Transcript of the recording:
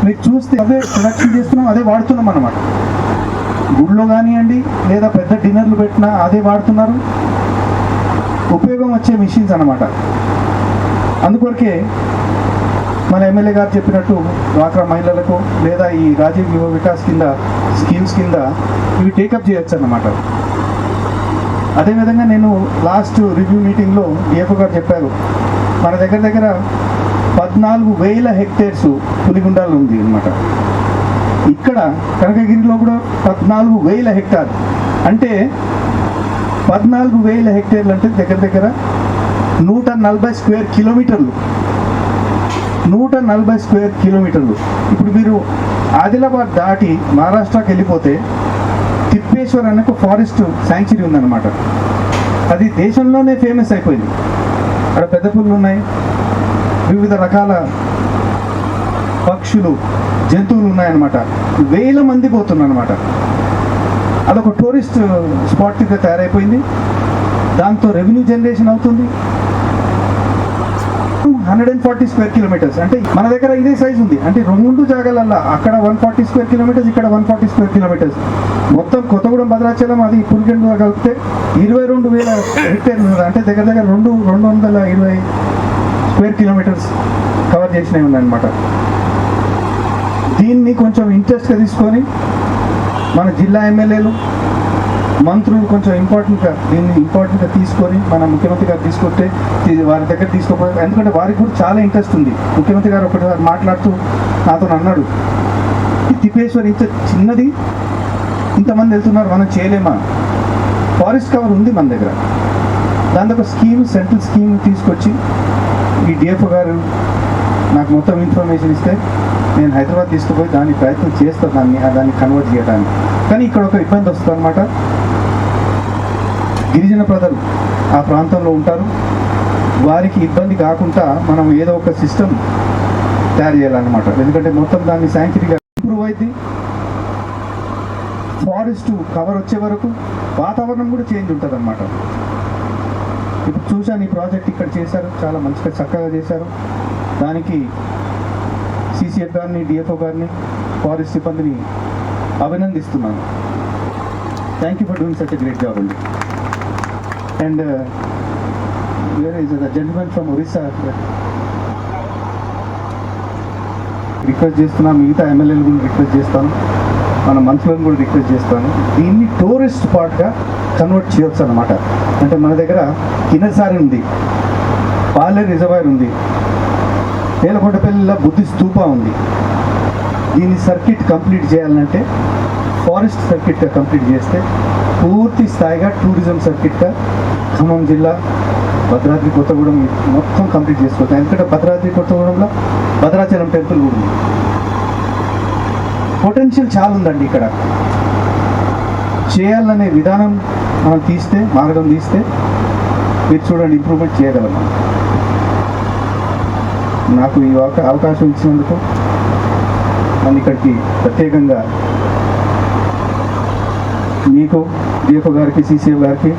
మీరు చూస్తే అదే ప్రొడక్షన్ చేస్తున్నాం, అదే వాడుతున్నాం అన్నమాట. గుళ్ళో కానివ్వండి లేదా పెద్ద డిన్నర్లు పెట్టినా అదే వాడుతున్నారు. ఉపయోగం వచ్చే మిషన్స్ అన్నమాట. అందుకొరకే మన ఎమ్మెల్యే గారు చెప్పినట్టు డ్వాక్రా మహిళలకు లేదా ఈ రాజీవ్ యువ వికాస్ కింద స్కీమ్స్ కింద ఇవి టేకప్ చేయొచ్చు అన్నమాట. అదేవిధంగా నేను లాస్ట్ రివ్యూ మీటింగ్లో డిఎఫ్ఓ గారు చెప్పారు, మన దగ్గర 14,000 హెక్టేర్స్ పులిగుండాలు ఉంది అన్నమాట. ఇక్కడ కనకగిరిలో కూడా 14,000 హెక్టార్ అంటే 14,000 హెక్టేర్లు అంటే దగ్గర 140 స్క్వేర్ కిలోమీటర్లు. 140 స్క్వేర్ కిలోమీటర్లు. ఇప్పుడు మీరు ఆదిలాబాద్ దాటి మహారాష్ట్రకి వెళ్ళిపోతే తిప్పేశ్వర్ అనే ఒక ఫారెస్ట్ శాంక్చురీ ఉందన్నమాట. అది దేశంలోనే ఫేమస్ అయిపోయింది. అక్కడ పెద్ద పులులు ఉన్నాయి, వివిధ రకాల పక్షులు జంతువులు ఉన్నాయన్నమాట. 1000 మంది పోతున్నారన్నమాట. అదొక టూరిస్ట్ స్పాట్ కింద తయారైపోయింది. దాంతో రెవెన్యూ జనరేషన్ అవుతుంది. 140 స్క్వేర్ కిలోమీటర్స్ అంటే మన దగ్గర ఇదే సైజ్ ఉంది. అంటే 2 జాగాలల్లా అక్కడ 140 స్క్వేర్ కిలోమీటర్స్, ఇక్కడ 140 స్క్వేర్ కిలోమీటర్స్. మొత్తం కొత్తగూడెం భద్రాచలం అది పులిగెండు కలిపితే 22,000 హెక్టేర్లు. అంటే దగ్గర 220 స్క్వేర్ కిలోమీటర్స్ కవర్ చేసినవి ఉన్నాయన్నమాట. దీన్ని కొంచెం ఇంట్రెస్ట్గా తీసుకొని మన జిల్లా ఎమ్మెల్యేలు మంత్రులు కొంచెం ఇంపార్టెంట్గా తీసుకొని మన ముఖ్యమంత్రి గారు తీసుకుంటే వారి దగ్గర తీసుకోకపోతే, ఎందుకంటే వారికి కూడా చాలా ఇంట్రెస్ట్ ఉంది. ముఖ్యమంత్రి గారు ఒకటిసారి మాట్లాడుతూ నాతో అన్నాడు, ఈ తిప్పేశ్వర్ ఇంత చిన్నది ఇంతమంది వెళ్తున్నారు, మనం చేయలేమా? ఫారెస్ట్ కవర్ ఉంది మన దగ్గర. దాంతో ఒక స్కీమ్, సెంట్రల్ స్కీమ్ తీసుకొచ్చి ఈ డిఎఫ్ఓ గారు నాకు మొత్తం ఇన్ఫర్మేషన్ ఇస్తే నేను హైదరాబాద్ తీసుకుపోయి దాని ప్రయత్నం చేస్తాను, దాన్ని కన్వర్ట్ చేయడానికి. కానీ ఇక్కడ ఒక ఇబ్బంది వస్తుంది అన్నమాట. గిరిజన ప్రజలు ఆ ప్రాంతంలో ఉంటారు. వారికి ఇబ్బంది కాకుండా మనం ఏదో ఒక సిస్టమ్ తయారు చేయాలన్నమాట. ఎందుకంటే మొత్తం దాన్ని శాంక్చురీగా ఇంప్రూవ్ అయింది. ఫారెస్ట్ కవర్ వచ్చే వరకు వాతావరణం కూడా చేంజ్ ఉంటుంది అన్నమాట. ఇప్పుడు చూశాను ఈ ప్రాజెక్ట్ ఇక్కడ చేశారు, చాలా మంచిగా చక్కగా చేశారు. దానికి సిసిఎఫ్ గారిని, డిఎఫ్ఓ గారిని, ఫారెస్ట్ సిబ్బందిని అభినందిస్తున్నాను. Thank you for doing such a great job అండి. And where is the gentlemen from Orissa. Request చేస్తున్నా, మిగతా ఎమ్మెల్యేలు కూడా రిక్వెస్ట్ చేస్తాను, మన మంత్రులను కూడా రిక్వెస్ట్ చేస్తాను. దీన్ని టూరిస్ట్ స్పాట్గా కన్వర్ట్ చేయొచ్చు అన్నమాట. అంటే మన దగ్గర కిన్నెరసారి ఉంది, పాలేరు రిజర్వాయర్ ఉంది, నేలకొండపల్లిలో బుద్ధి స్తూప ఉంది. దీన్ని సర్కిట్ కంప్లీట్ చేయాలంటే ఫారెస్ట్ సర్కిట్గా కంప్లీట్ చేస్తే పూర్తి స్థాయిగా టూరిజం సర్కిట్గా ఖమ్మం జిల్లా భద్రాద్రి కొత్తగూడెం మొత్తం కంప్లీట్ చేసుకోవచ్చు. ఎందుకంటే భద్రాద్రి కొత్తగూడెంలో భద్రాచలం టెంపుల్ కూడా ఉంది. పొటెన్షియల్ చాలా ఉందండి ఇక్కడ. చేయాలనే విధానం మనం మార్గం తీస్తే మీరు చూడండి ఇంప్రూవ్మెంట్ చేయగలం. నాకు ఈ అవకాశం ఇచ్చినందుకు నన్ను ఇక్కడికి ప్రత్యేకంగా మీకు, డిఎఫ్ఓ గారికి, సిసిఎఫ్ గారికి